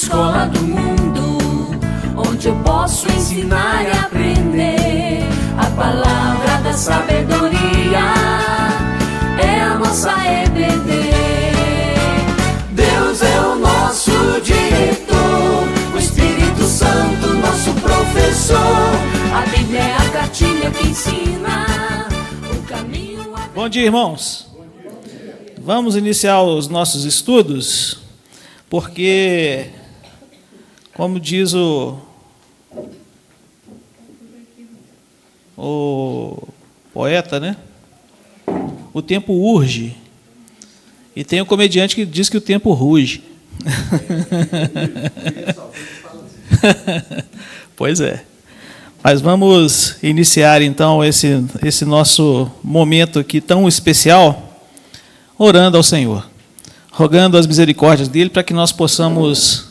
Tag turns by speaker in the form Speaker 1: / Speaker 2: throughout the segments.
Speaker 1: escola do mundo, onde eu posso ensinar e aprender. A palavra da sabedoria é a nossa EBD. Deus é o nosso diretor, o Espírito Santo nosso professor. A Bíblia é a cartilha que ensina o caminho.
Speaker 2: Bom dia, irmãos. Vamos iniciar os nossos estudos, porque, como diz o poeta, né? O tempo urge. E tem um comediante que diz que o tempo ruge. Pois é. Mas vamos iniciar, então, esse nosso momento aqui tão especial, orando ao Senhor, rogando as misericórdias dele para que nós possamos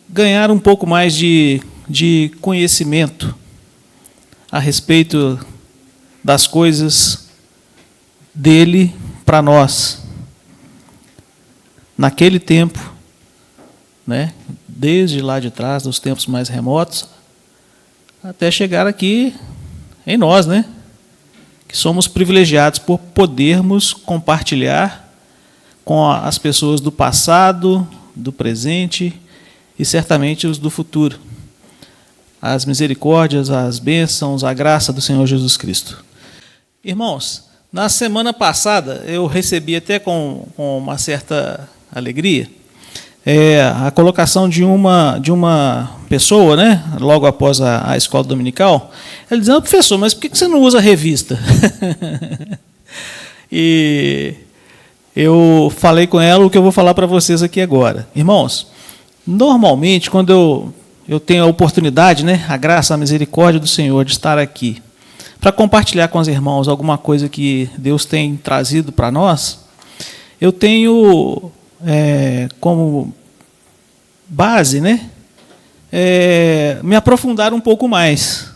Speaker 2: ganhar um pouco mais de conhecimento a respeito das coisas dele para nós. Naquele tempo, né, desde lá de trás, dos tempos mais remotos, até chegar aqui em nós, né, que somos privilegiados por podermos compartilhar com as pessoas do passado, do presente e certamente os do futuro as misericórdias, as bênçãos, a graça do Senhor Jesus Cristo. Irmãos, na semana passada eu recebi até com uma certa alegria a colocação de uma pessoa, né, logo após a escola dominical, ela dizendo: professor, mas por que você não usa revista? E eu falei com ela o que eu vou falar para vocês aqui agora. Irmãos, normalmente, quando eu tenho a oportunidade, né, a graça, a misericórdia do Senhor de estar aqui para compartilhar com os irmãos alguma coisa que Deus tem trazido para nós, eu tenho como base, né, me aprofundar um pouco mais.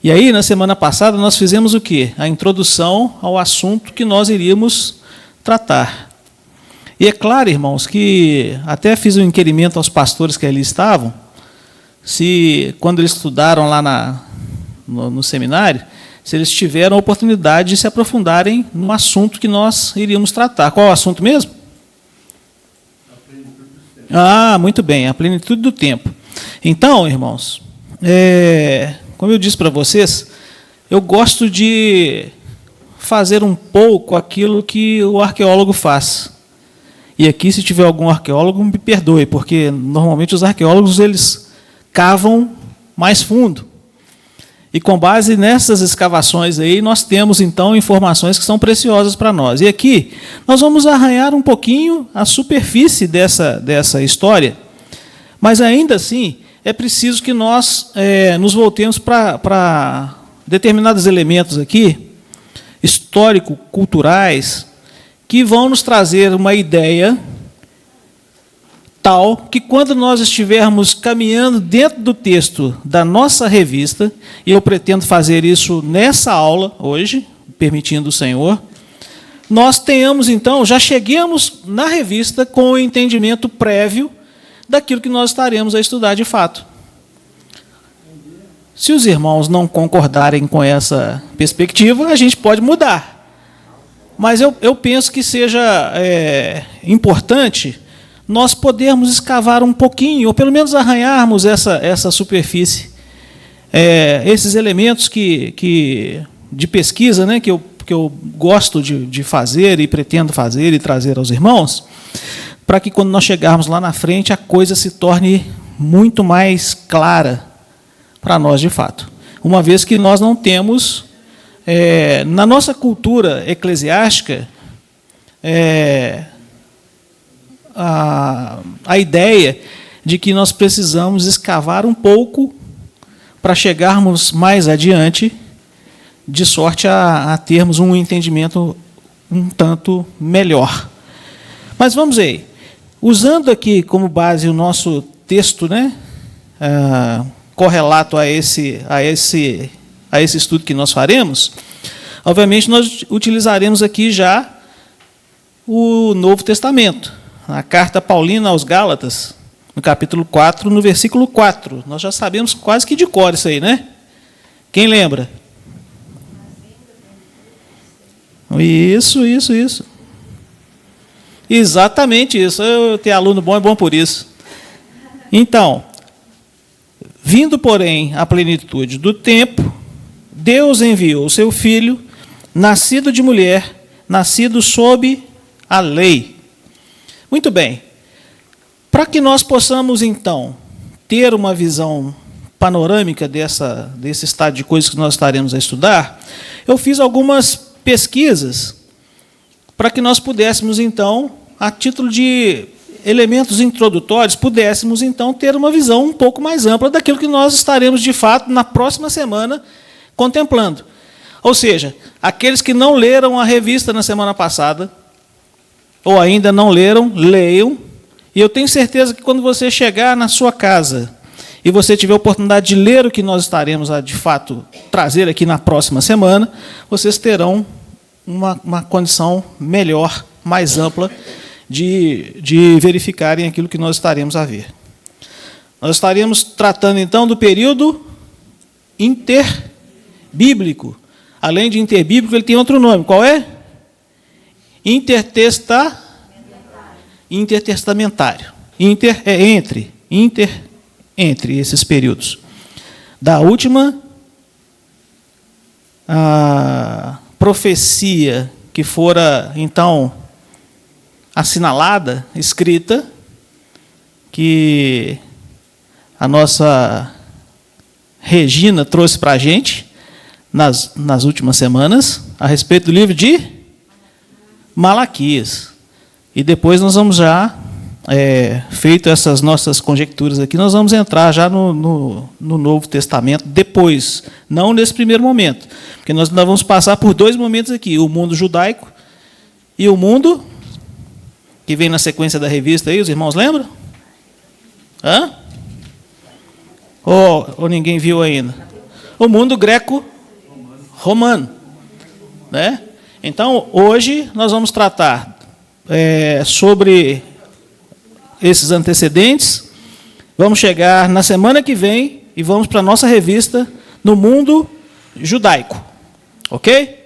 Speaker 2: E aí, na semana passada, nós fizemos o quê? A introdução ao assunto que nós iríamos tratar. E é claro, irmãos, que até fiz um inquirimento aos pastores que ali estavam, se, quando eles estudaram lá no seminário, se eles tiveram a oportunidade de se aprofundarem no assunto que nós iríamos tratar. Qual é o assunto mesmo? Ah, muito bem, a plenitude do tempo. Então, irmãos, como eu disse para vocês, eu gosto de fazer um pouco aquilo que o arqueólogo faz. E aqui, se tiver algum arqueólogo, me perdoe, porque normalmente os arqueólogos eles cavam mais fundo. E com base nessas escavações aí, nós temos então informações que são preciosas para nós. E aqui nós vamos arranhar um pouquinho a superfície dessa história, mas ainda assim é preciso que nós nos voltemos para determinados elementos aqui, histórico-culturais, que vão nos trazer uma ideia tal que, quando nós estivermos caminhando dentro do texto da nossa revista, e eu pretendo fazer isso nessa aula hoje, permitindo o Senhor, nós tenhamos, então, já cheguemos na revista com o entendimento prévio daquilo que nós estaremos a estudar de fato. Se os irmãos não concordarem com essa perspectiva, a gente pode mudar. Mas eu penso que seja importante nós podermos escavar um pouquinho, ou pelo menos arranharmos essa superfície, esses elementos de pesquisa, né, que eu gosto de fazer e pretendo fazer e trazer aos irmãos, para que, quando nós chegarmos lá na frente, a coisa se torne muito mais clara para nós de fato. Uma vez que nós não temos, na nossa cultura eclesiástica, a ideia de que nós precisamos escavar um pouco para chegarmos mais adiante, de sorte a termos um entendimento um tanto melhor. Mas vamos aí. Usando aqui como base o nosso texto, né, correlato a esse estudo que nós faremos, obviamente nós utilizaremos aqui já o Novo Testamento, na carta paulina aos Gálatas, no capítulo 4, no versículo 4. Nós já sabemos quase que de cor isso aí, né? Quem lembra? Isso. Exatamente isso. Eu ter aluno bom é bom por isso. Então, vindo, porém, à plenitude do tempo, Deus enviou o seu Filho, nascido de mulher, nascido sob a lei. Muito bem. Para que nós possamos, então, ter uma visão panorâmica desse estado de coisas que nós estaremos a estudar, eu fiz algumas pesquisas para que nós pudéssemos, então, a título de elementos introdutórios, pudéssemos, então, ter uma visão um pouco mais ampla daquilo que nós estaremos, de fato, na próxima semana, contemplando. Ou seja, aqueles que não leram a revista na semana passada, ou ainda não leram, leiam, e eu tenho certeza que quando você chegar na sua casa e você tiver a oportunidade de ler o que nós estaremos a, de fato, trazer aqui na próxima semana, vocês terão uma condição melhor, mais ampla, de verificarem aquilo que nós estaremos a ver. Nós estaremos tratando, então, do período interbíblico. Além de interbíblico, ele tem outro nome. Qual é? Intertestamentário. Inter é entre esses períodos. Da última profecia que fora, então, assinalada, escrita, que a nossa Regina trouxe para a gente nas últimas semanas, a respeito do livro de Malaquias. E depois nós vamos já, feito essas nossas conjecturas aqui, nós vamos entrar já no Novo Testamento depois, não nesse primeiro momento, porque nós ainda vamos passar por dois momentos aqui, o mundo judaico e o mundo que vem na sequência da revista aí, os irmãos lembram? Hã? Ou ninguém viu ainda? O mundo greco-romano, né? Então, hoje nós vamos tratar sobre esses antecedentes. Vamos chegar na semana que vem e vamos para a nossa revista no mundo judaico. Ok?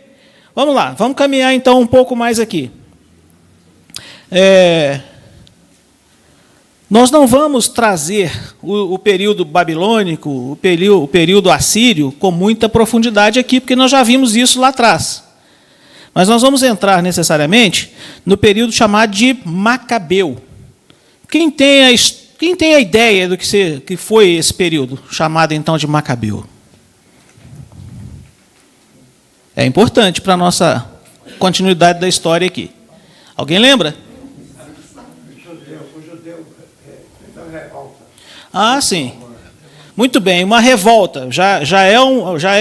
Speaker 2: Vamos lá, vamos caminhar então um pouco mais aqui. Nós não vamos trazer o período babilônico, o período assírio, com muita profundidade aqui, porque nós já vimos isso lá atrás. Mas nós vamos entrar necessariamente no período chamado de Macabeu. Quem tem a ideia do que foi esse período, chamado então de Macabeu? É importante para a nossa continuidade da história aqui. Alguém lembra?
Speaker 3: O judeu fez uma revolta.
Speaker 2: Ah, sim. Muito bem, uma revolta. Já é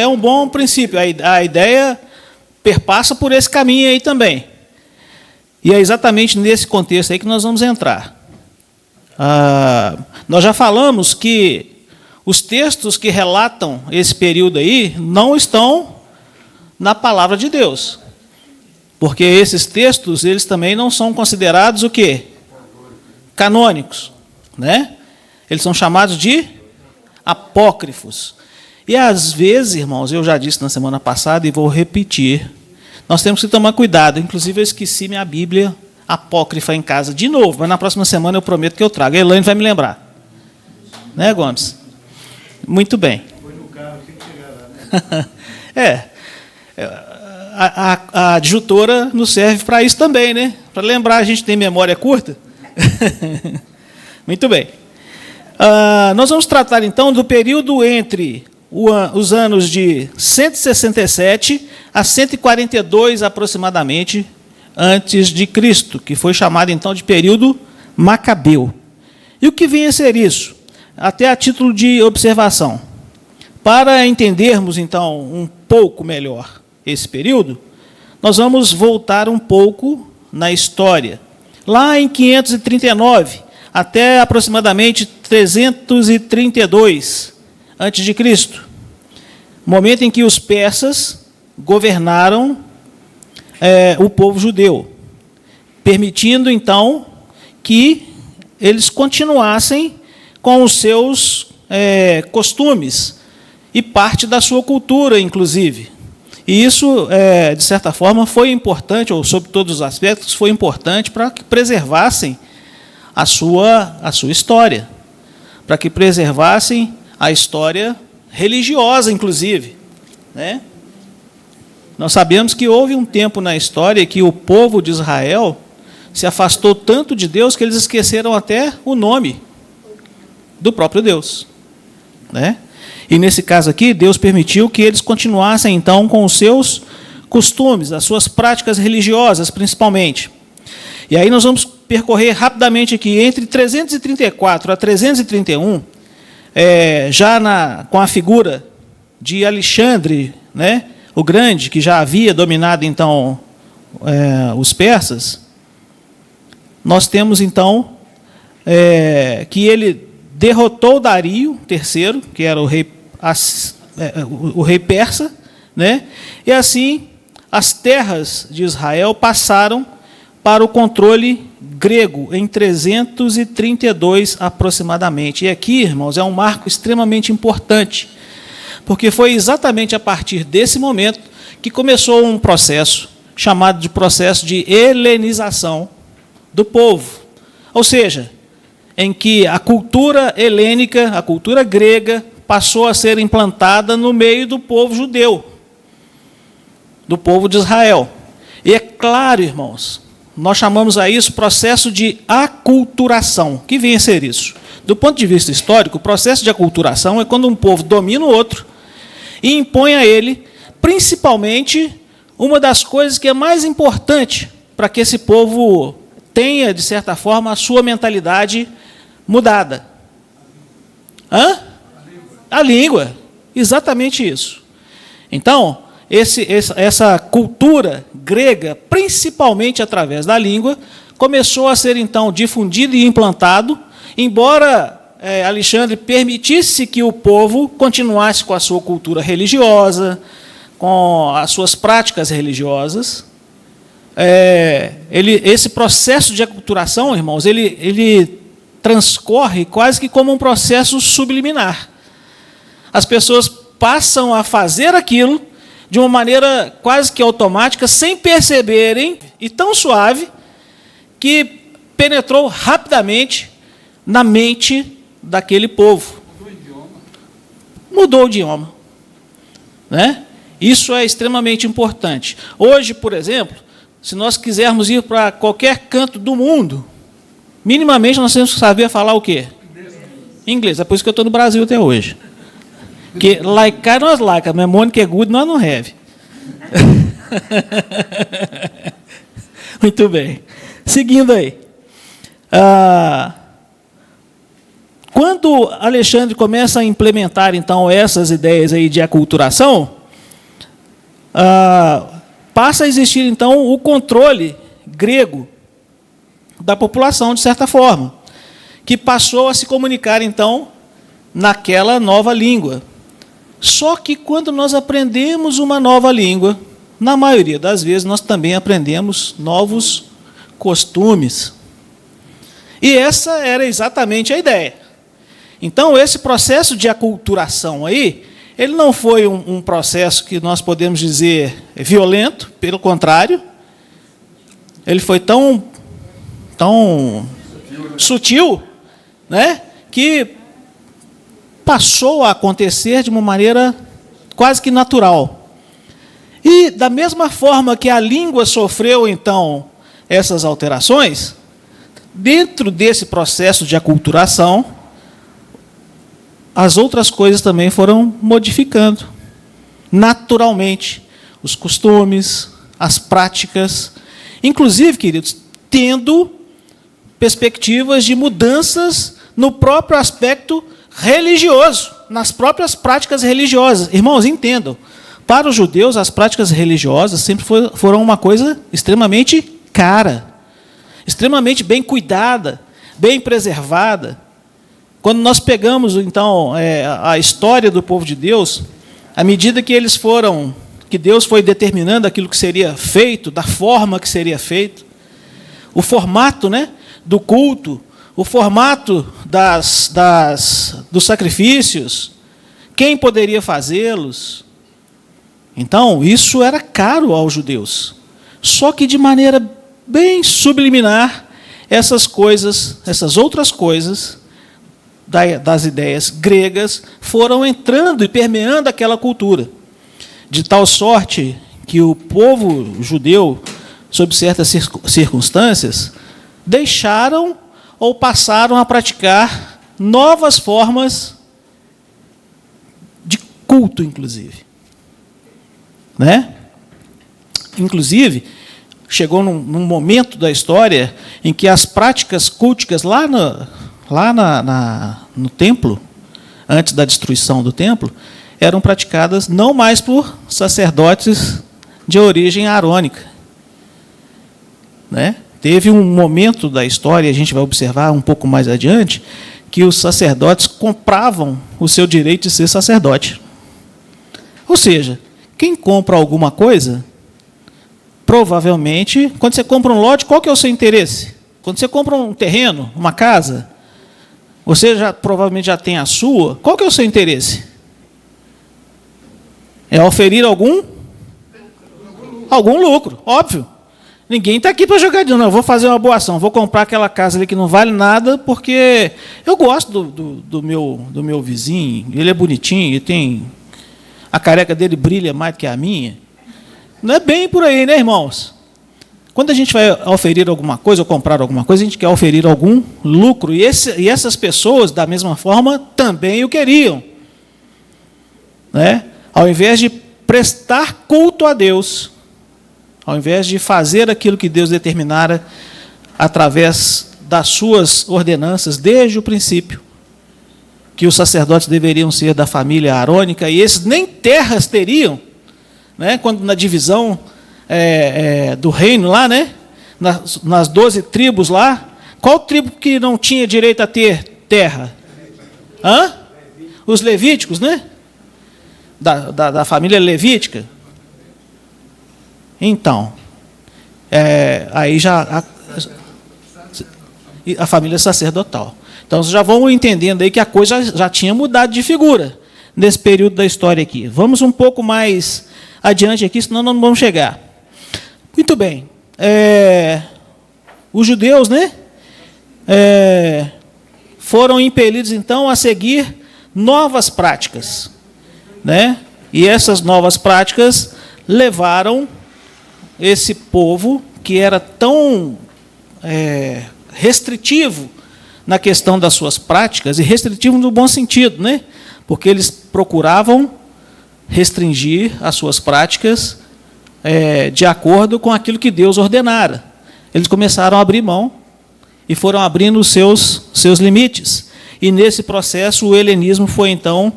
Speaker 2: um bom princípio. A ideia perpassa por esse caminho aí também. E é exatamente nesse contexto aí que nós vamos entrar. Nós já falamos que os textos que relatam esse período aí não estão na palavra de Deus. Porque esses textos, eles também não são considerados o quê? Canônicos, né? Eles são chamados de apócrifos. E às vezes, irmãos, eu já disse na semana passada e vou repetir, nós temos que tomar cuidado. Inclusive, eu esqueci minha Bíblia apócrifa em casa de novo, mas na próxima semana eu prometo que eu trago. A Elaine vai me lembrar. Né, Gomes? Muito bem.
Speaker 3: Foi no carro que chegar lá,
Speaker 2: né? A adjutora nos serve para isso também, né? Para lembrar, a gente tem memória curta. Muito bem. Nós vamos tratar, então, do período entre os anos de 167 a 142, aproximadamente, antes de Cristo, que foi chamado, então, de período Macabeu. E o que vem a ser isso? Até a título de observação. Para entendermos, então, um pouco melhor esse período, nós vamos voltar um pouco na história. Lá em 539, até aproximadamente 332 a.C., momento em que os persas governaram o povo judeu, permitindo, então, que eles continuassem com os seus costumes e parte da sua cultura, inclusive. E isso, de certa forma, foi importante, ou sob todos os aspectos, foi importante para que preservassem a sua história, para que preservassem a história religiosa, inclusive, né? Nós sabemos que houve um tempo na história que o povo de Israel se afastou tanto de Deus que eles esqueceram até o nome do próprio Deus, né? E nesse caso aqui, Deus permitiu que eles continuassem, então, com os seus costumes, as suas práticas religiosas, principalmente. E aí nós vamos percorrer rapidamente aqui, entre 334 a 331, com a figura de Alexandre, né, o Grande, que já havia dominado, então, os persas. Nós temos, então, que ele derrotou Dario III, que era o rei persa, né? E assim as terras de Israel passaram para o controle grego em 332 aproximadamente. E aqui, irmãos, é um marco extremamente importante, porque foi exatamente a partir desse momento que começou um processo chamado de processo de helenização do povo. Ou seja, em que a cultura helênica, a cultura grega, passou a ser implantada no meio do povo judeu, do povo de Israel. E é claro, irmãos, nós chamamos a isso processo de aculturação. O que vem a ser isso? Do ponto de vista histórico, o processo de aculturação é quando um povo domina o outro e impõe a ele, principalmente, uma das coisas que é mais importante para que esse povo tenha, de certa forma, a sua mentalidade mudada. A língua. Exatamente isso. Então, essa cultura grega, principalmente através da língua, começou a ser, então, difundido e implantado, embora Alexandre permitisse que o povo continuasse com a sua cultura religiosa, com as suas práticas religiosas. Esse processo de aculturação, irmãos, ele transcorre quase que como um processo subliminar. As pessoas passam a fazer aquilo de uma maneira quase que automática, sem perceberem, e tão suave, que penetrou rapidamente na mente daquele povo. Mudou o idioma. Né? Isso é extremamente importante. Hoje, por exemplo, se nós quisermos ir para qualquer canto do mundo, minimamente nós temos que saber falar o quê? Inglês. É por isso que eu estou no Brasil até hoje. Porque like nós like, mas money que é good nós não have. Muito bem. Seguindo aí. Quando Alexandre começa a implementar, então, essas ideias aí de aculturação, passa a existir, então, o controle grego da população, de certa forma, que passou a se comunicar, então, naquela nova língua. Só que quando nós aprendemos uma nova língua, na maioria das vezes, nós também aprendemos novos costumes. E essa era exatamente a ideia. Então, esse processo de aculturação aí, ele não foi um processo que nós podemos dizer violento, pelo contrário, ele foi tão sutil, né, que passou a acontecer de uma maneira quase que natural. E, da mesma forma que a língua sofreu, então, essas alterações, dentro desse processo de aculturação, as outras coisas também foram modificando, naturalmente, os costumes, as práticas, inclusive, queridos, tendo perspectivas de mudanças no próprio aspecto religioso, nas próprias práticas religiosas. Irmãos, entendam, para os judeus, as práticas religiosas sempre foram uma coisa extremamente cara, extremamente bem cuidada, bem preservada. Quando nós pegamos, então, a história do povo de Deus, à medida que que Deus foi determinando aquilo que seria feito, da forma que seria feito, o formato, né, do culto, o formato dos sacrifícios, quem poderia fazê-los. Então, isso era caro aos judeus. Só que de maneira bem subliminar, essas coisas, essas outras coisas das ideias gregas foram entrando e permeando aquela cultura, de tal sorte que o povo judeu, sob certas circunstâncias, deixaram ou passaram a praticar novas formas de culto, inclusive. Né? Inclusive, chegou num momento da história em que as práticas culticas lá no templo, antes da destruição do templo, eram praticadas não mais por sacerdotes de origem arônica. Né? Teve um momento da história, a gente vai observar um pouco mais adiante, que os sacerdotes compravam o seu direito de ser sacerdote. Ou seja, quem compra alguma coisa, provavelmente, quando você compra um lote, qual que é o seu interesse? Quando você compra um terreno, uma casa, você provavelmente já tem a sua, qual que é o seu interesse? É oferir algum lucro, óbvio. Ninguém está aqui para jogar dinheiro. Não, eu vou fazer uma boa ação, vou comprar aquela casa ali que não vale nada, porque eu gosto do meu vizinho, ele é bonitinho, ele tem... A careca dele brilha mais do que a minha. Não é bem por aí, né, irmãos? Quando a gente vai oferir alguma coisa ou comprar alguma coisa, a gente quer oferir algum lucro. E essas pessoas, da mesma forma, também o queriam. Né? Ao invés de prestar culto a Deus, ao invés de fazer aquilo que Deus determinara através das suas ordenanças desde o princípio, que os sacerdotes deveriam ser da família arônica, e esses nem terras teriam, né? Quando na divisão do reino lá, né? nas 12 tribos lá, qual tribo que não tinha direito a ter terra? Hã? Os levíticos, né? Da família levítica. Então, aí já a família sacerdotal. Então, vocês já vão entendendo aí que a coisa já tinha mudado de figura nesse período da história aqui. Vamos um pouco mais adiante aqui, senão não vamos chegar. Muito bem. Os judeus, né, foram impelidos, então, a seguir novas práticas. Né? E essas novas práticas levaram esse povo, que era tão restritivo na questão das suas práticas, e restritivo no bom sentido, né? Porque eles procuravam restringir as suas práticas de acordo com aquilo que Deus ordenara. Eles começaram a abrir mão e foram abrindo os seus limites. E nesse processo o helenismo foi, então,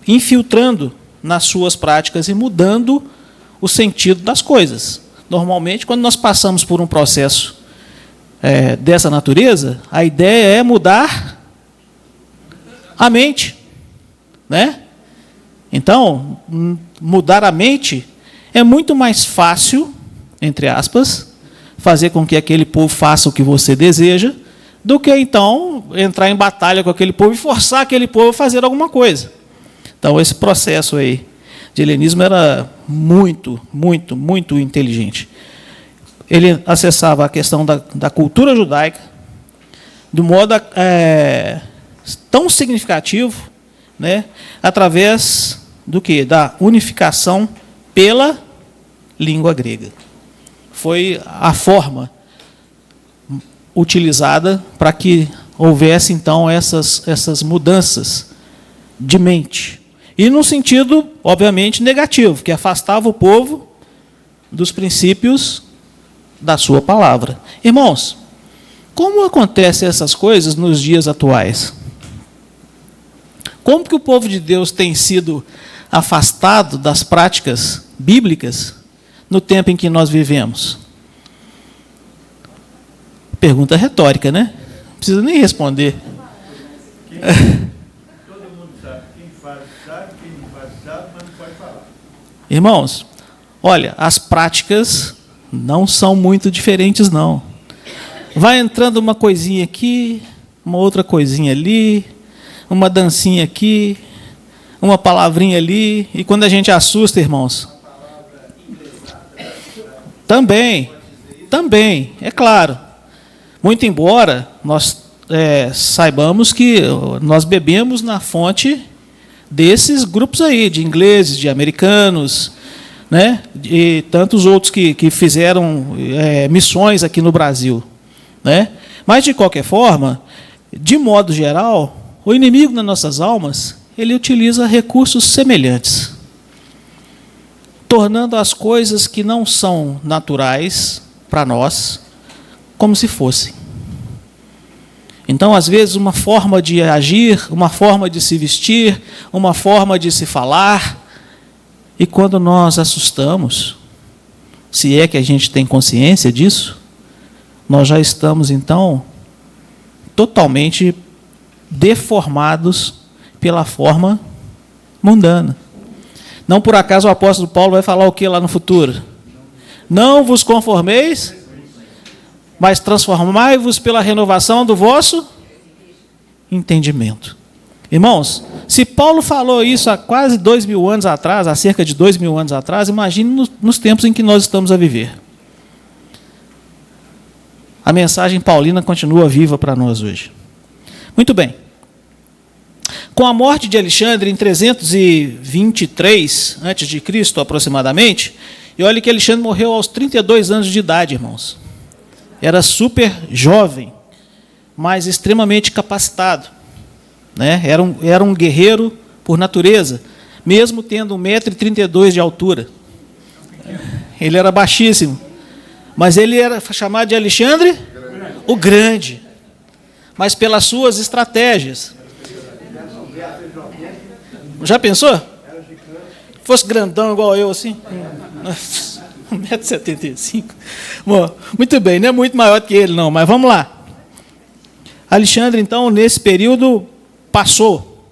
Speaker 2: infiltrando nas suas práticas e mudando o sentido das coisas. Normalmente, quando nós passamos por um processo dessa natureza, a ideia é mudar a mente. Né? Então, mudar a mente é muito mais fácil, entre aspas, fazer com que aquele povo faça o que você deseja, do que, então, entrar em batalha com aquele povo e forçar aquele povo a fazer alguma coisa. Então, esse processo aí de helenismo era muito, muito, muito inteligente. Ele acessava a questão da cultura judaica de modo tão significativo, né, através do quê? Da unificação pela língua grega. Foi a forma utilizada para que houvesse, então, essas mudanças de mente. E num sentido, obviamente, negativo, que afastava o povo dos princípios da sua palavra. Irmãos, como acontecem essas coisas nos dias atuais? Como que o povo de Deus tem sido afastado das práticas bíblicas no tempo em que nós vivemos? Pergunta retórica, né? Não precisa nem responder.
Speaker 3: Todo mundo sabe. Quem faz sabe, quem não faz sabe, mas não pode falar.
Speaker 2: Irmãos, olha, as práticas não são muito diferentes, não. Vai entrando uma coisinha aqui, uma outra coisinha ali, uma dancinha aqui, uma palavrinha ali, e quando a gente assusta, irmãos, também, é claro, muito embora nós saibamos que nós bebemos na fonte desses grupos aí, de ingleses, de americanos, né, e tantos outros que fizeram missões aqui no Brasil, né? Mas, de qualquer forma, de modo geral, o inimigo das nossas almas, ele utiliza recursos semelhantes, tornando as coisas que não são naturais para nós, como se fossem. Então, às vezes, uma forma de agir, uma forma de se vestir, uma forma de se falar, e quando nós assustamos, se é que a gente tem consciência disso, nós já estamos, então, totalmente deformados pela forma mundana. Não por acaso o apóstolo Paulo vai falar o que lá no futuro? Não vos conformeis, mas transformai-vos pela renovação do vosso entendimento. Irmãos, se Paulo falou isso há quase 2000 anos atrás, há cerca de 2000 anos atrás, imagine nos tempos em que nós estamos a viver. A mensagem paulina continua viva para nós hoje. Muito bem. Com a morte de Alexandre em 323 a.C., aproximadamente, e olha que Alexandre morreu aos 32 anos de idade, irmãos. Era super jovem, mas extremamente capacitado, né? Era um guerreiro por natureza, mesmo tendo 1,32 m de altura. Ele era baixíssimo, mas ele era chamado de Alexandre o Grande, mas pelas suas estratégias. Já pensou? Fosse grandão igual eu, assim? 1,75 m. Bom, muito bem, não é muito maior que ele, não, mas vamos lá. Alexandre, então, nesse período, passou.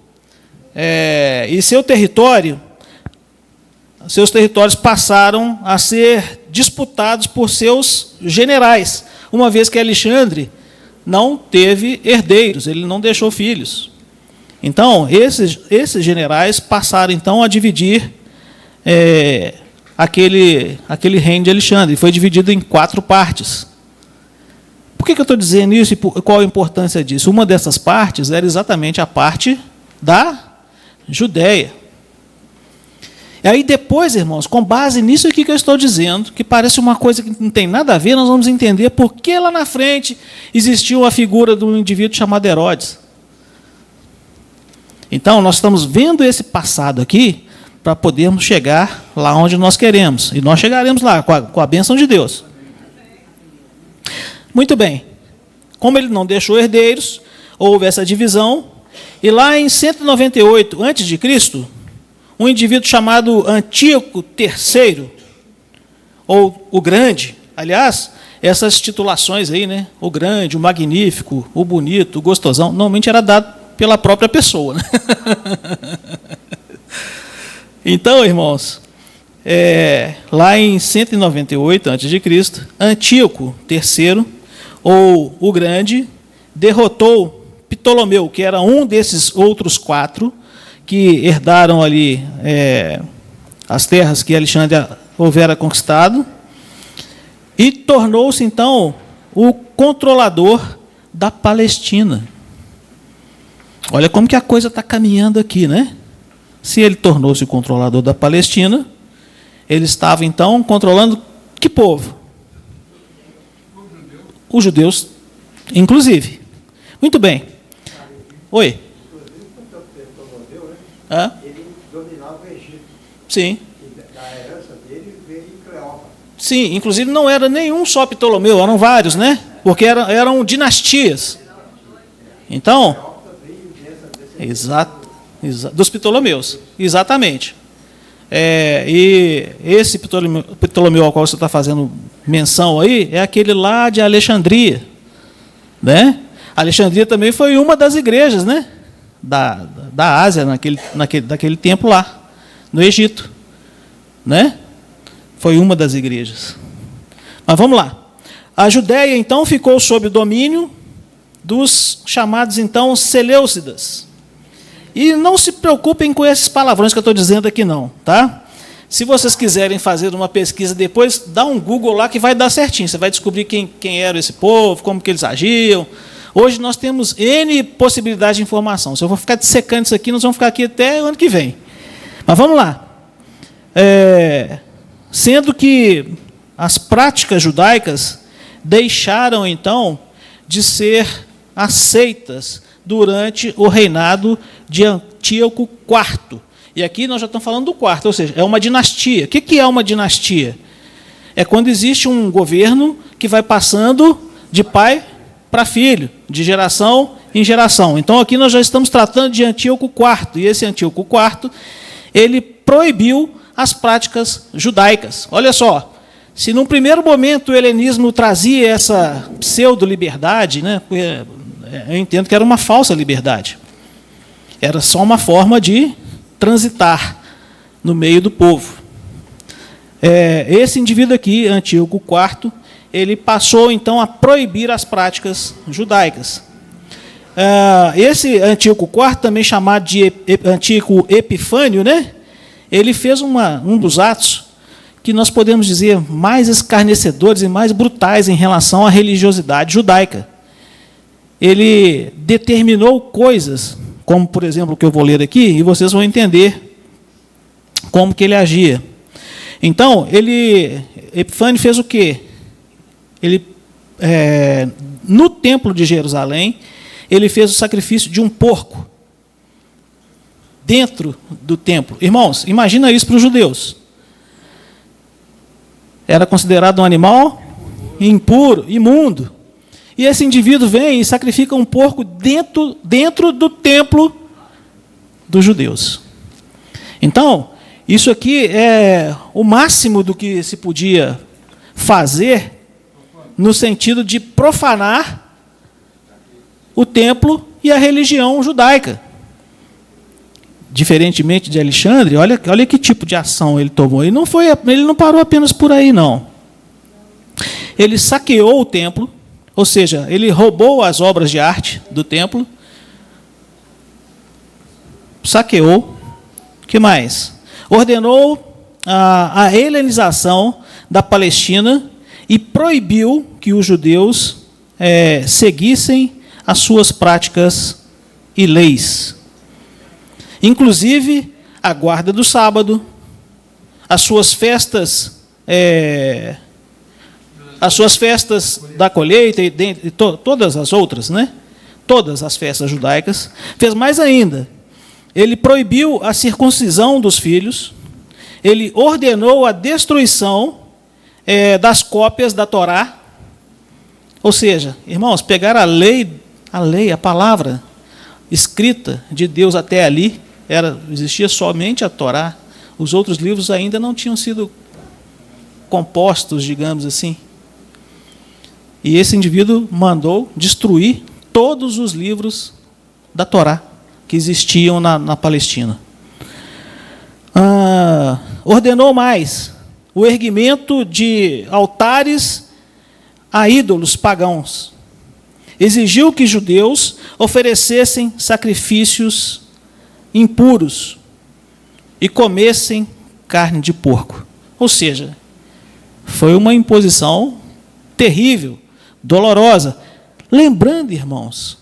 Speaker 2: E seus territórios passaram a ser disputados por seus generais, uma vez que Alexandre não teve herdeiros, ele não deixou filhos. Então, esses generais passaram, então, a dividir aquele reino de Alexandre. Foi dividido em 4 partes. Por que eu estou dizendo isso e qual a importância disso? Uma dessas partes era exatamente a parte da Judéia. E aí depois, irmãos, com base nisso aqui que eu estou dizendo, que parece uma coisa que não tem nada a ver, nós vamos entender por que lá na frente existiu a figura de um indivíduo chamado Herodes. Então, nós estamos vendo esse passado aqui para podermos chegar lá onde nós queremos. E nós chegaremos lá com a bênção de Deus. Muito bem. Como ele não deixou herdeiros, houve essa divisão. E lá em 198 a.C., um indivíduo chamado Antíoco III, ou o Grande, aliás, essas titulações aí, né? O Grande, o Magnífico, o Bonito, o Gostosão, normalmente era dado pela própria pessoa, né? Então, irmãos, lá em 198 a.C., Antíoco III, ou o Grande, derrotou Ptolomeu, que era um desses outros 4 que herdaram ali as terras que Alexandre houvera conquistado, e tornou-se, então, o controlador da Palestina. Olha como que a coisa está caminhando aqui, né? Se ele tornou-se o controlador da Palestina, ele estava, então, controlando que povo? Os judeus, inclusive. Muito bem. Oi.
Speaker 4: Ele dominava o Egito.
Speaker 2: Sim.
Speaker 4: Da herança dele veio Cleópatra.
Speaker 2: Sim, inclusive não era nenhum só Ptolomeu, eram vários, né? Porque eram dinastias. Então, exato, dos Ptolomeus, exatamente. E esse Ptolomeu ao qual você está fazendo menção aí é aquele lá de Alexandria, né? Alexandria também foi uma das igrejas, né? Da Ásia, daquele tempo lá, no Egito, né? Foi uma das igrejas. Mas vamos lá. A Judéia, então, ficou sob o domínio dos chamados, então, Seleucidas. E não se preocupem com esses palavrões que eu estou dizendo aqui, não, tá? Se vocês quiserem fazer uma pesquisa depois, dá um Google lá que vai dar certinho. Você vai descobrir quem era esse povo, como que eles agiam. Hoje nós temos N possibilidades de informação. Se eu vou ficar dissecando isso aqui, nós vamos ficar aqui até o ano que vem. Mas vamos lá. Sendo que as práticas judaicas deixaram, então, de ser aceitas durante o reinado de Antíoco IV. E aqui nós já estamos falando do quarto, ou seja, é uma dinastia. O que é uma dinastia? É quando existe um governo que vai passando de pai para filho, de geração em geração. Então aqui nós já estamos tratando de Antíoco IV, e esse Antíoco IV, ele proibiu as práticas judaicas. Olha só, se num primeiro momento o helenismo trazia essa pseudo-liberdade, né, eu entendo que era uma falsa liberdade. Era só uma forma de transitar no meio do povo. Esse indivíduo aqui, Antíoco IV, ele passou, então, a proibir as práticas judaicas. Esse Antíoco IV, também chamado de Antíoco Epifânio, né, ele fez um dos atos que nós podemos dizer mais escarnecedores e mais brutais em relação à religiosidade judaica. Ele determinou coisas, como, por exemplo, o que eu vou ler aqui, e vocês vão entender como que ele agia. Então, Epifânio fez o quê? Ele, no templo de Jerusalém, ele fez o sacrifício de um porco dentro do templo. Irmãos, imagina isso para os judeus. Era considerado um animal impuro, imundo. E esse indivíduo vem e sacrifica um porco dentro do templo dos judeus. Então, isso aqui é o máximo do que se podia fazer no sentido de profanar o templo e a religião judaica. Diferentemente de Alexandre, olha que tipo de ação ele tomou. Ele não parou apenas por aí, não. Ele saqueou o templo, ou seja, ele roubou as obras de arte do templo, saqueou, o que mais? Ordenou a helenização da Palestina e proibiu que os judeus seguissem as suas práticas e leis. Inclusive, a guarda do sábado, as suas festas da colheita e todas as outras, né? Todas as festas judaicas. Fez mais ainda. Ele proibiu a circuncisão dos filhos. Ele ordenou a destruição das cópias da Torá. Ou seja, irmãos, pegar a lei, a palavra escrita de Deus até ali, existia somente a Torá. Os outros livros ainda não tinham sido compostos, digamos assim. E esse indivíduo mandou destruir todos os livros da Torá que existiam na Palestina. Ordenou mais o erguimento de altares a ídolos pagãos. Exigiu que judeus oferecessem sacrifícios impuros e comessem carne de porco. Ou seja, foi uma imposição terrível, dolorosa. Lembrando, irmãos,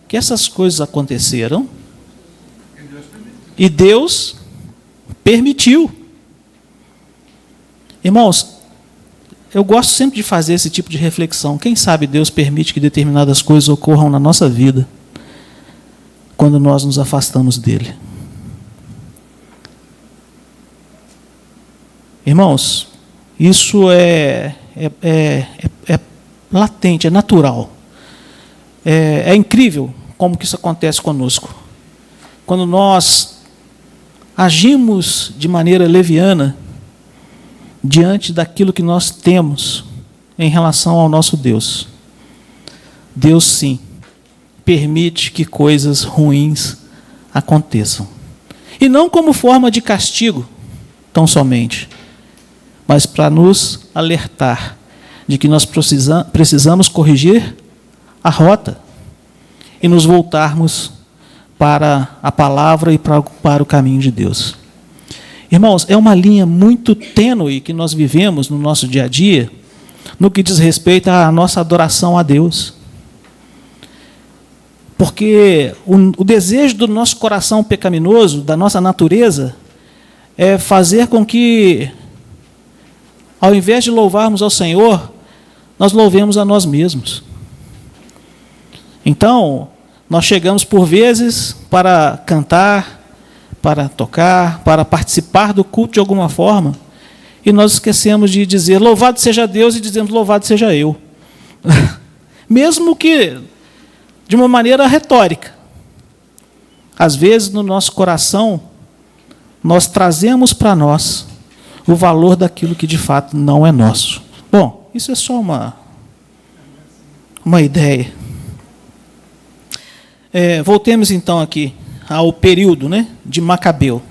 Speaker 2: que essas coisas aconteceram e Deus permitiu. Irmãos, eu gosto sempre de fazer esse tipo de reflexão. Quem sabe Deus permite que determinadas coisas ocorram na nossa vida quando nós nos afastamos dele. Irmãos, isso é latente, é natural. É incrível como que isso acontece conosco. Quando nós agimos de maneira leviana diante daquilo que nós temos em relação ao nosso Deus. Deus, sim, permite que coisas ruins aconteçam. E não como forma de castigo, tão somente, mas para nos alertar de que nós precisamos corrigir a rota e nos voltarmos para a palavra e para o caminho de Deus. Irmãos, é uma linha muito tênue que nós vivemos no nosso dia a dia, no que diz respeito à nossa adoração a Deus. Porque o desejo do nosso coração pecaminoso, da nossa natureza, é fazer com que, ao invés de louvarmos ao Senhor, nós louvemos a nós mesmos. Então, nós chegamos por vezes para cantar, para tocar, para participar do culto de alguma forma, e nós esquecemos de dizer louvado seja Deus e dizemos louvado seja eu. Mesmo que de uma maneira retórica. Às vezes, no nosso coração, nós trazemos para nós o valor daquilo que de fato não é nosso. Bom, isso é só uma ideia. Voltemos então aqui ao período, né, de Macabeu.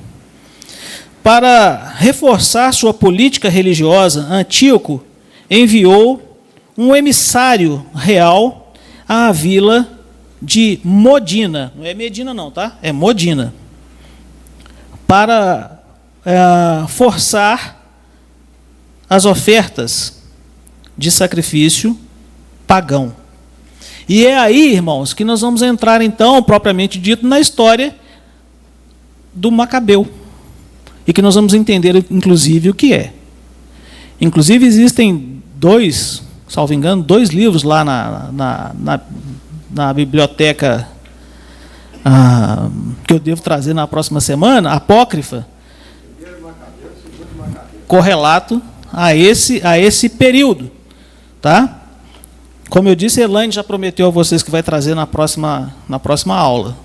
Speaker 2: Para reforçar sua política religiosa, Antíoco enviou um emissário real à vila de Modina. Não é Medina não, tá? É Modina. Para forçar as ofertas de sacrifício pagão. E é aí, irmãos, que nós vamos entrar, então, propriamente dito, na história do Macabeu. E que nós vamos entender, inclusive, o que é. Inclusive, existem salvo engano, 2 livros lá na biblioteca que eu devo trazer na próxima semana, apócrifa, correlato a esse período. Tá? Como eu disse, Elaine já prometeu a vocês que vai trazer na próxima aula.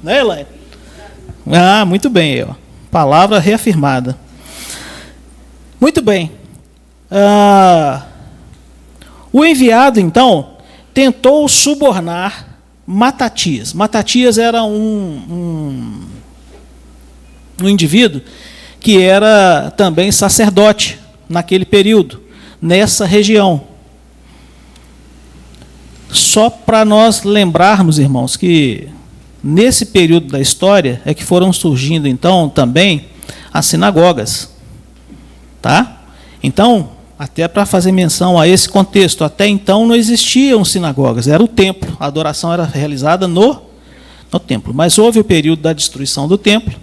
Speaker 2: Não é, Elaine? Muito bem. Palavra reafirmada. Muito bem. O enviado, então, tentou subornar Matatias. Matatias era um indivíduo que era também sacerdote naquele período, nessa região. Só para nós lembrarmos, irmãos, que nesse período da história é que foram surgindo, então, também as sinagogas. Tá? Então, até para fazer menção a esse contexto, até então não existiam sinagogas, era o templo, a adoração era realizada no templo. Mas houve o período da destruição do templo,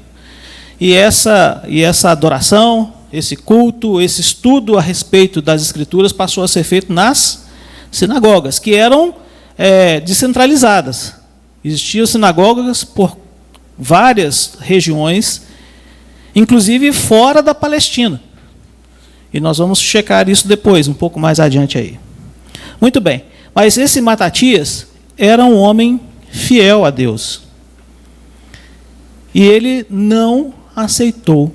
Speaker 2: e essa adoração, esse culto, esse estudo a respeito das Escrituras passou a ser feito nas sinagogas, que eram descentralizadas. Existiam sinagogas por várias regiões, inclusive fora da Palestina. E nós vamos checar isso depois, um pouco mais adiante aí. Muito bem. Mas esse Matatias era um homem fiel a Deus. E ele não aceitou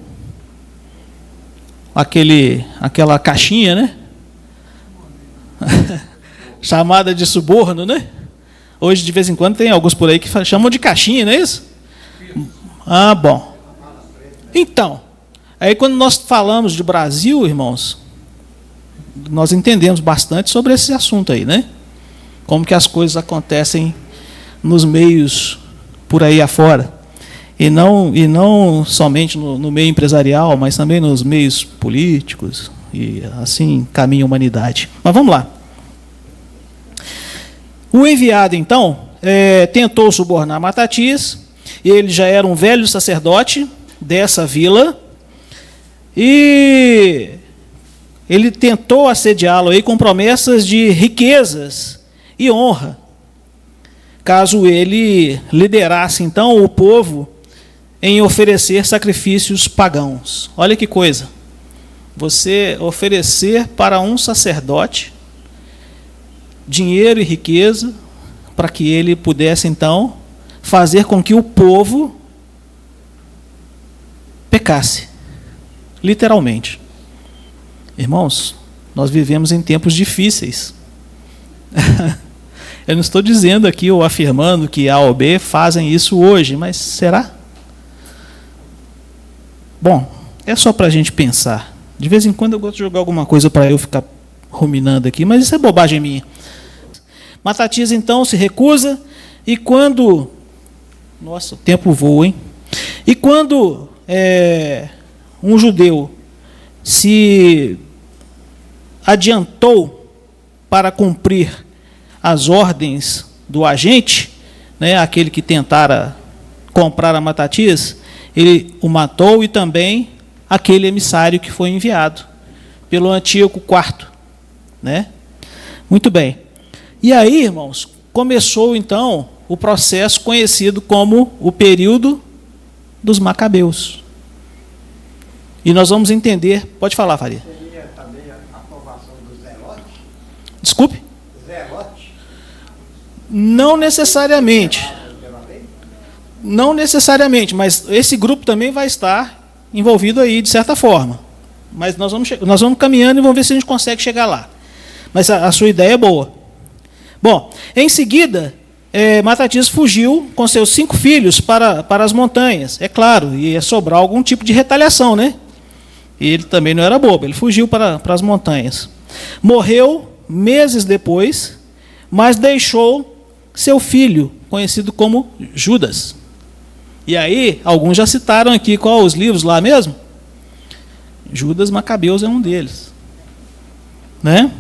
Speaker 2: aquela caixinha, né? Chamada de suborno, né? Hoje, de vez em quando, tem alguns por aí que chamam de caixinha, não é isso? Bom. Então, aí quando nós falamos de Brasil, irmãos, nós entendemos bastante sobre esse assunto aí, né? Como que as coisas acontecem nos meios por aí afora. E não somente no meio empresarial, mas também nos meios políticos, e assim caminha a humanidade. Mas vamos lá. O enviado, então, tentou subornar Matatias, ele já era um velho sacerdote dessa vila, e ele tentou assediá-lo aí com promessas de riquezas e honra, caso ele liderasse, então, o povo em oferecer sacrifícios pagãos. Olha que coisa. Você oferecer para um sacerdote dinheiro e riqueza para que ele pudesse, então, fazer com que o povo pecasse. Literalmente. Irmãos, nós vivemos em tempos difíceis. Eu não estou dizendo aqui ou afirmando que A ou B fazem isso hoje, mas será? Bom, é só para a gente pensar. De vez em quando eu gosto de jogar alguma coisa para eu ficar ruminando aqui, mas isso é bobagem minha. Matatias, então, se recusa, e quando... Nossa, o tempo voa, hein? E quando um judeu se adiantou para cumprir as ordens do agente, né, aquele que tentara comprar a Matatias, ele o matou, e também aquele emissário que foi enviado pelo Antíoco IV, né? Muito bem. E aí, irmãos, começou então o processo conhecido como o período dos Macabeus. E nós vamos entender... Pode falar, Faria.
Speaker 4: Seria também a aprovação do Zelote?
Speaker 2: Desculpe?
Speaker 4: Zelote?
Speaker 2: Não necessariamente. Não necessariamente, mas esse grupo também vai estar envolvido aí, de certa forma. Mas nós vamos caminhando e vamos ver se a gente consegue chegar lá. Mas a sua ideia é boa. Bom, em seguida, Matatias fugiu com seus 5 filhos para as montanhas. É claro, ia sobrar algum tipo de retaliação, né? E ele também não era bobo, ele fugiu para as montanhas. Morreu meses depois, mas deixou seu filho, conhecido como Judas. E aí, alguns já citaram aqui qual os livros lá mesmo? Judas Macabeus é um deles. Né?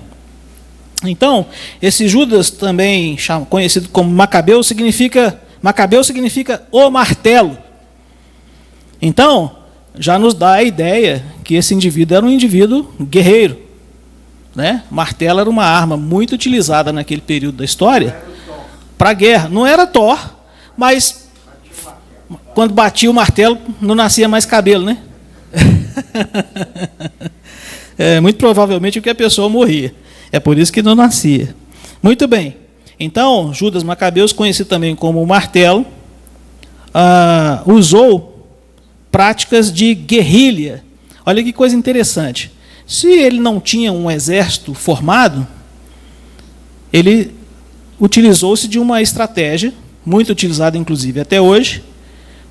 Speaker 2: Então, esse Judas, também conhecido como Macabeu significa o martelo. Então, já nos dá a ideia que esse indivíduo era um indivíduo guerreiro. Né? Martelo era uma arma muito utilizada naquele período da história para a guerra. Não era Thor, mas quando batia o martelo não nascia mais cabelo, né? Muito provavelmente porque a pessoa morria. É por isso que não nascia. Muito bem. Então, Judas Macabeus, conhecido também como o martelo, usou práticas de guerrilha. Olha que coisa interessante. Se ele não tinha um exército formado, ele utilizou-se de uma estratégia, muito utilizada inclusive até hoje,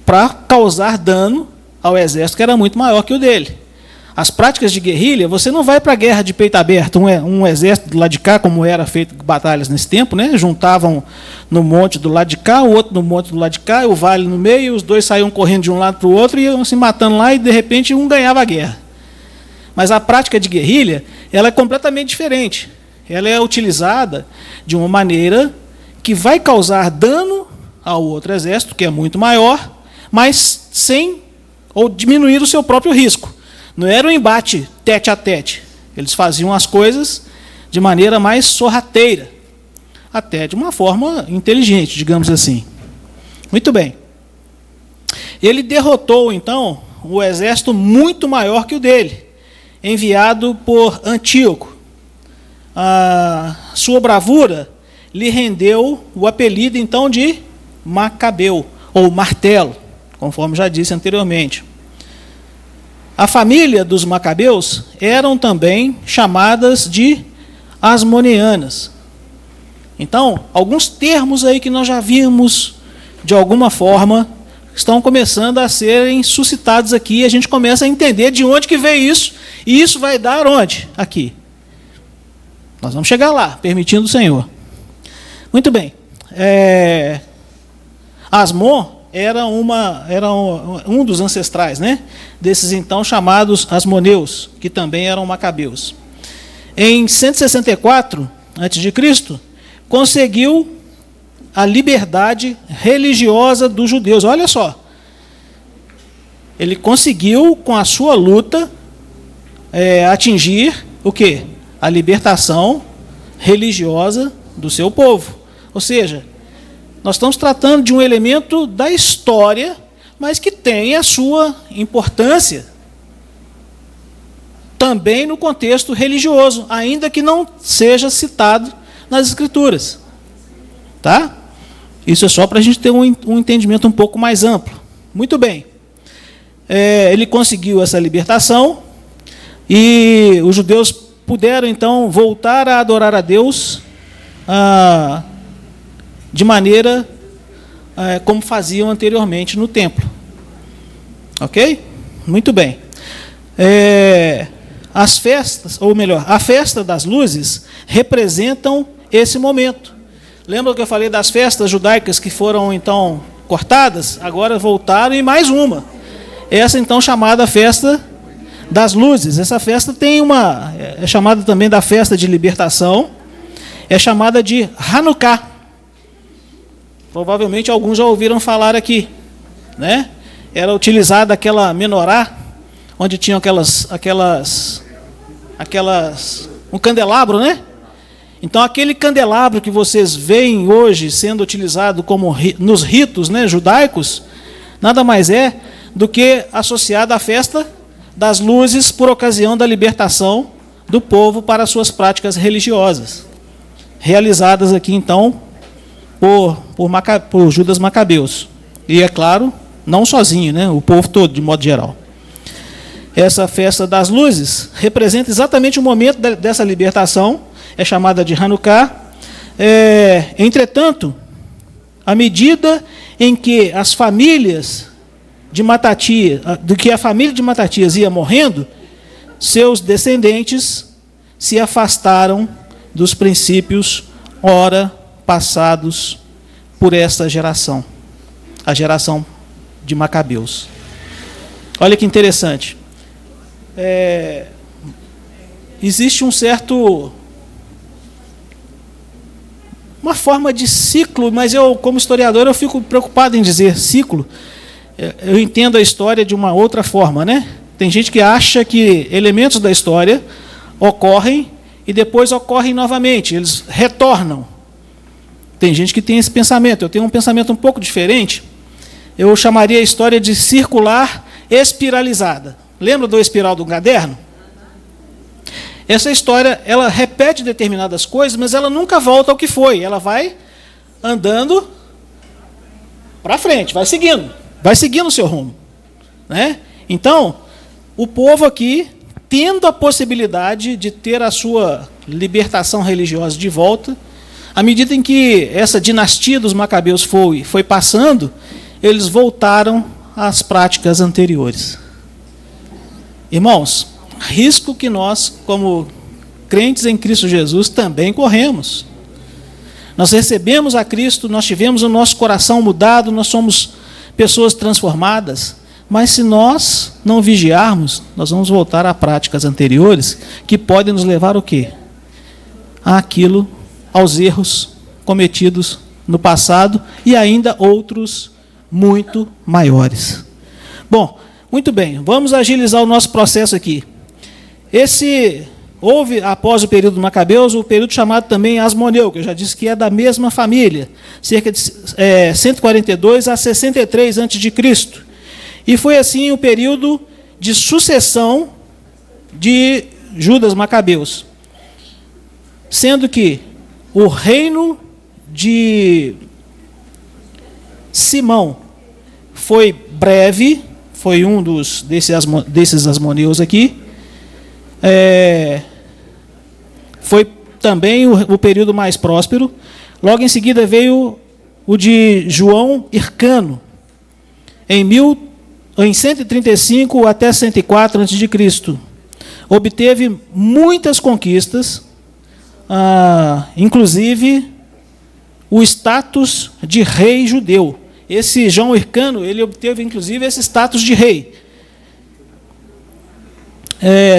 Speaker 2: para causar dano ao exército que era muito maior que o dele. As práticas de guerrilha, você não vai para a guerra de peito aberto, um exército do lado de cá, como era feito batalhas nesse tempo, né? Juntavam no monte do lado de cá, o outro no monte do lado de cá, o vale no meio, os dois saíam correndo de um lado para o outro e iam se matando lá, e de repente um ganhava a guerra. Mas a prática de guerrilha, ela é completamente diferente. Ela é utilizada de uma maneira que vai causar dano ao outro exército, que é muito maior, mas sem ou diminuir o seu próprio risco. Não era um embate tete a tete. Eles faziam as coisas de maneira mais sorrateira, até de uma forma inteligente, digamos assim. Muito bem. Ele derrotou, então, um exército muito maior que o dele, enviado por Antíoco. A sua bravura lhe rendeu o apelido, então, de Macabeu, ou martelo, conforme já disse anteriormente. A família dos Macabeus eram também chamadas de Asmoneanas. Então, alguns termos aí que nós já vimos, de alguma forma, estão começando a serem suscitados aqui, e a gente começa a entender de onde que veio isso, e isso vai dar onde? Aqui. Nós vamos chegar lá, permitindo o Senhor. Muito bem. Asmon era um dos ancestrais, né, desses então chamados Asmoneus, que também eram Macabeus. Em 164 a.C., conseguiu a liberdade religiosa dos judeus. Olha só, ele conseguiu, com a sua luta, atingir o quê? A libertação religiosa do seu povo. Ou seja, nós estamos tratando de um elemento da história, mas que tem a sua importância também no contexto religioso, ainda que não seja citado nas Escrituras. Tá? Isso é só para a gente ter um entendimento um pouco mais amplo. Muito bem. Ele conseguiu essa libertação e os judeus puderam, então, voltar a adorar a Deus de maneira como faziam anteriormente no templo. Ok? Muito bem. as festas, ou melhor, a festa das luzes, representam esse momento. Lembra que eu falei das festas judaicas que foram então cortadas? Agora voltaram e mais uma. Essa então chamada festa das luzes. Essa festa é chamada também da festa de libertação, é chamada de Hanukkah. Provavelmente alguns já ouviram falar aqui, né? Era utilizada aquela menorá, onde tinham um candelabro, né? Então aquele candelabro que vocês veem hoje sendo utilizado como nos ritos, né, judaicos, nada mais é do que associado à festa das luzes por ocasião da libertação do povo para suas práticas religiosas, realizadas aqui então por Judas Macabeus. E é claro, não sozinho, né, o povo todo, de modo geral. Essa festa das luzes representa exatamente o momento dessa libertação, é chamada de Hanukkah. Entretanto, à medida em que as famílias de Matatias, a família de Matatias ia morrendo, seus descendentes se afastaram dos princípios ora passados por esta geração, a geração de Macabeus. Olha que interessante. Existe uma forma de ciclo, mas eu, como historiador, eu fico preocupado em dizer ciclo. Eu entendo a história de uma outra forma, né? Tem gente que acha que elementos da história ocorrem e depois ocorrem novamente, eles retornam. Tem gente que tem esse pensamento. Eu tenho um pensamento um pouco diferente. Eu chamaria a história de circular espiralizada. Lembra do espiral do caderno? Essa história, ela repete determinadas coisas, mas ela nunca volta ao que foi. Ela vai andando para frente, vai seguindo o seu rumo, né? Então, o povo aqui, tendo a possibilidade de ter a sua libertação religiosa de volta, à medida em que essa dinastia dos Macabeus foi passando, eles voltaram às práticas anteriores. Irmãos, risco que nós, como crentes em Cristo Jesus, também corremos. Nós recebemos a Cristo, nós tivemos o nosso coração mudado, nós somos pessoas transformadas, mas se nós não vigiarmos, nós vamos voltar a práticas anteriores que podem nos levar ao quê? Aos erros cometidos no passado e ainda outros muito maiores. Bom, muito bem, vamos agilizar o nosso processo aqui. Houve, após o período do Macabeus, o período chamado também Asmoneu, que eu já disse que é da mesma família, cerca de 142 a 63 a.C. E foi assim o período de sucessão de Judas Macabeus. Sendo que o reino de Simão foi breve, foi um desses asmoneus aqui. Foi também o período mais próspero. Logo em seguida veio o de João Hircano, em 135 até 104 a.C. Obteve muitas conquistas, inclusive o status de rei judeu. Esse João Hircano, ele obteve inclusive esse status de rei.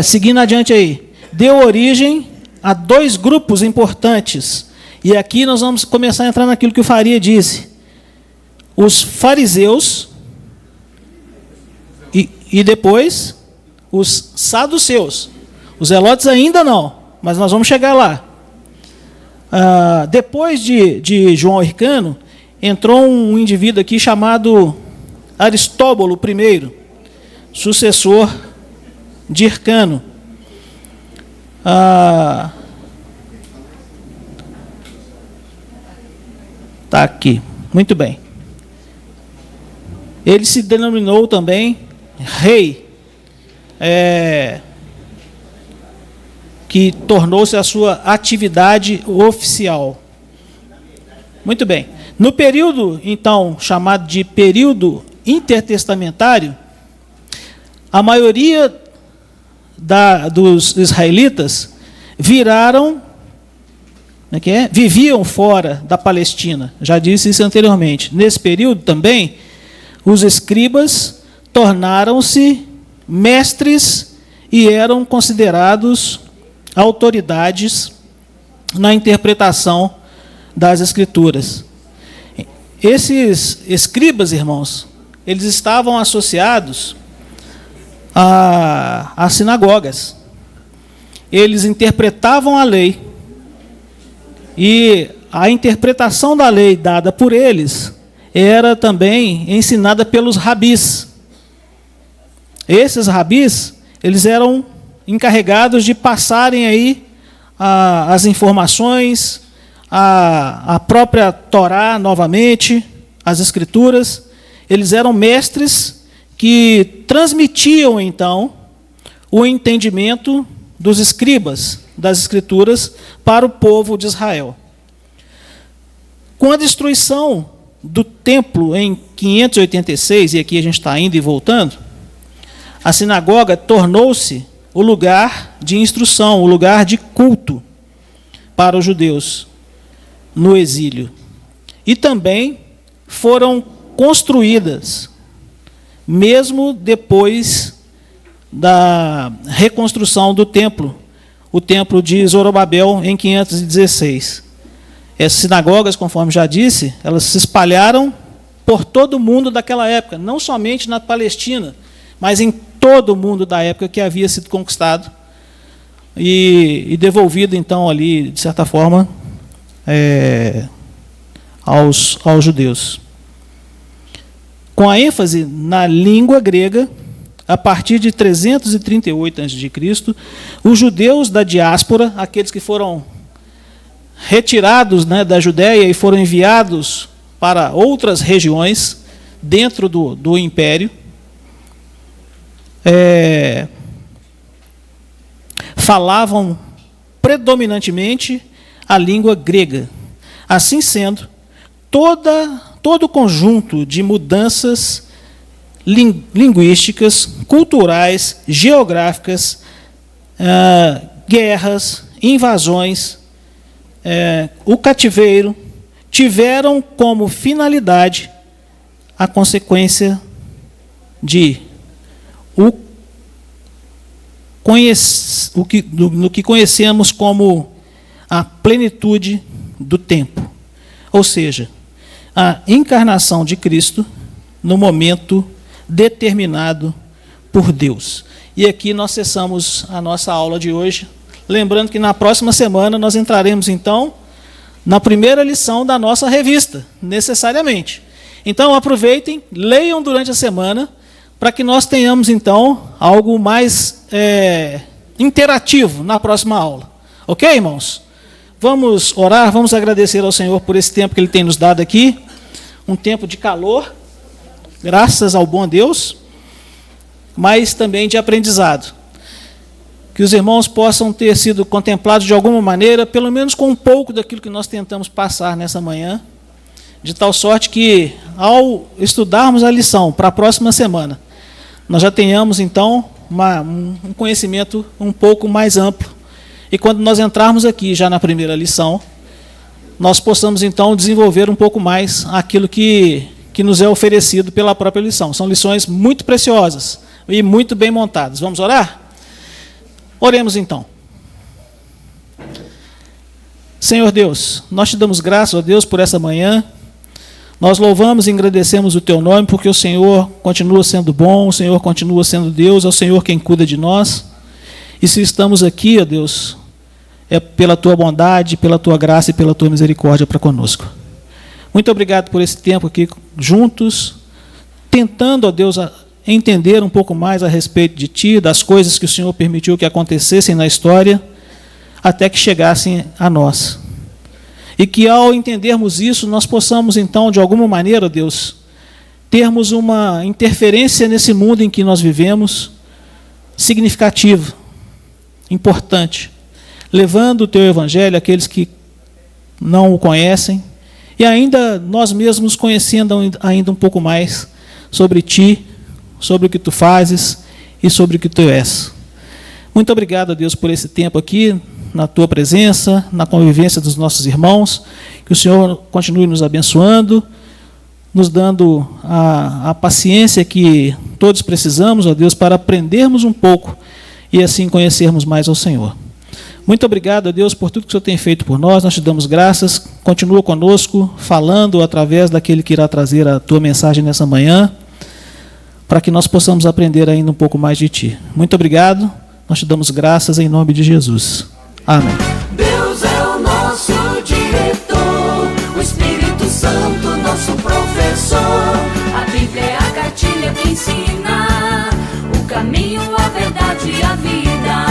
Speaker 2: Seguindo adiante aí, deu origem a dois grupos importantes. E aqui nós vamos começar a entrar naquilo que o Faria disse. Os fariseus e depois os saduceus. Os zelotes ainda não, mas nós vamos chegar lá. Depois de João Hircano, entrou um indivíduo aqui chamado Aristóbulo I, sucessor de Hircano. Está aqui. Muito bem. Ele se denominou também rei, que tornou-se a sua atividade oficial. Muito bem. No período, então, chamado de período intertestamentário, a maioria dos israelitas viviam fora da Palestina. Já disse isso anteriormente. Nesse período também, os escribas tornaram-se mestres e eram considerados autoridades na interpretação das Escrituras. Esses escribas, irmãos, eles estavam associados às sinagogas. Eles interpretavam a lei, e a interpretação da lei dada por eles era também ensinada pelos rabis. Esses rabis, eles eram encarregados de passarem aí as informações, a própria Torá novamente, as Escrituras. Eles eram mestres que transmitiam, então, o entendimento dos escribas das Escrituras para o povo de Israel. Com a destruição do templo em 586, e aqui a gente está indo e voltando, a sinagoga tornou-se o lugar de instrução, o lugar de culto para os judeus no exílio. E também foram construídas, mesmo depois da reconstrução do templo, o templo de Zorobabel em 516. Essas sinagogas, conforme já disse, elas se espalharam por todo o mundo daquela época, não somente na Palestina, mas em todo o mundo da época que havia sido conquistado e devolvido, então, ali, de certa forma, aos judeus. Com a ênfase na língua grega, a partir de 338 a.C., os judeus da diáspora, aqueles que foram retirados, né, da Judéia e foram enviados para outras regiões dentro do império, falavam predominantemente a língua grega. Assim sendo, todo o conjunto de mudanças linguísticas, culturais, geográficas, guerras, invasões, o cativeiro, tiveram como finalidade a consequência de no que conhecemos como a plenitude do tempo, ou seja, a encarnação de Cristo no momento determinado por Deus. E aqui nós cessamos a nossa aula de hoje, lembrando que na próxima semana nós entraremos, então, na primeira lição da nossa revista, necessariamente. Então, aproveitem, leiam durante a semana, para que nós tenhamos, então, algo mais interativo na próxima aula. Ok, irmãos? Vamos orar, vamos agradecer ao Senhor por esse tempo que Ele tem nos dado aqui, um tempo de calor, graças ao bom Deus, mas também de aprendizado. Que os irmãos possam ter sido contemplados de alguma maneira, pelo menos com um pouco daquilo que nós tentamos passar nessa manhã, de tal sorte que, ao estudarmos a lição para a próxima semana, nós já tenhamos, então, um conhecimento um pouco mais amplo. E quando nós entrarmos aqui, já na primeira lição, nós possamos, então, desenvolver um pouco mais aquilo que nos é oferecido pela própria lição. São lições muito preciosas e muito bem montadas. Vamos orar? Oremos, então. Senhor Deus, nós te damos graças, ó Deus, por essa manhã. Nós louvamos e agradecemos o Teu nome, porque o Senhor continua sendo bom, o Senhor continua sendo Deus, é o Senhor quem cuida de nós. E se estamos aqui, ó Deus, é pela Tua bondade, pela Tua graça e pela Tua misericórdia para conosco. Muito obrigado por esse tempo aqui juntos, tentando, ó Deus, entender um pouco mais a respeito de Ti, das coisas que o Senhor permitiu que acontecessem na história, até que chegassem a nós. E que, ao entendermos isso, nós possamos, então, de alguma maneira, Deus, termos uma interferência nesse mundo em que nós vivemos, significativa, importante, levando o Teu Evangelho àqueles que não o conhecem, e ainda nós mesmos conhecendo ainda um pouco mais sobre Ti, sobre o que Tu fazes e sobre o que Tu és. Muito obrigado, Deus, por esse tempo aqui, na Tua presença, na convivência dos nossos irmãos. Que o Senhor continue nos abençoando, nos dando a paciência que todos precisamos, ó Deus, para aprendermos um pouco e assim conhecermos mais ao Senhor. Muito obrigado, ó Deus, por tudo que o Senhor tem feito por nós. Nós te damos graças. Continua conosco, falando através daquele que irá trazer a Tua mensagem nessa manhã, para que nós possamos aprender ainda um pouco mais de Ti. Muito obrigado. Nós te damos graças em nome de Jesus. Amém.
Speaker 1: Deus é o nosso diretor, o Espírito Santo, nosso professor. A Bíblia é a cartilha que ensina o caminho, a verdade e a vida.